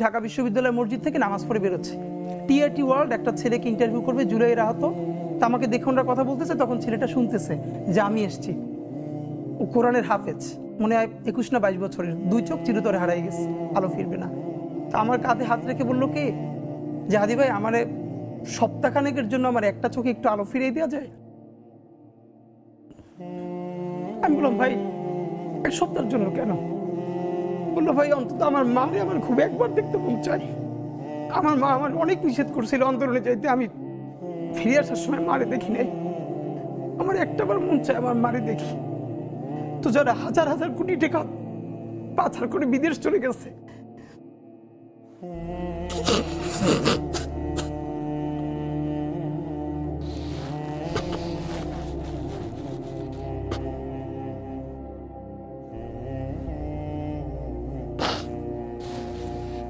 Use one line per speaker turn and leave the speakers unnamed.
ঢাকা বিশ্ববিদ্যালয় মসজিদ থেকে নামাজ পড়ে বেরোচ্ছে। টিআরটি ওয়ার্ল্ড একটা ছেলেকে ইন্টারভিউ করবে জুলাইয়ের আহত। তা আমাকে দেখে ওনারা কথা বলতেছে, তখন ছেলেটা শুনতেছে যে আমি এসছি। ও কোরআনের হাফেজ, মনে হয় 21 না 22 বছরের, 2 চোখ চিরতরে হারাই গেছে, আলো ফিরবে না। তা আমার কাঁধে হাত রেখে বললো কি যে হাদি ভাই, আমার সপ্তাহখানেকের জন্য আমার একটা চোখে একটু আলো ফিরিয়ে দেওয়া যায়? আমি বললাম ভাই 1 সপ্তাহের জন্য কেন? বললো ভাই অন্তত আমার মারে আমার খুব একবার দেখতে মন চাই। আমার মা আমার অনেক নিষেধ করছিল অন্তরণে যাইতে, আমি ফিরে আসার সময় মারে দেখি নাই। আমার একটাবার মন চায় আমার মারে দেখি। তো যারা হাজার হাজার কোটি টাকা পাচার করে বিদেশ চলে গেছে,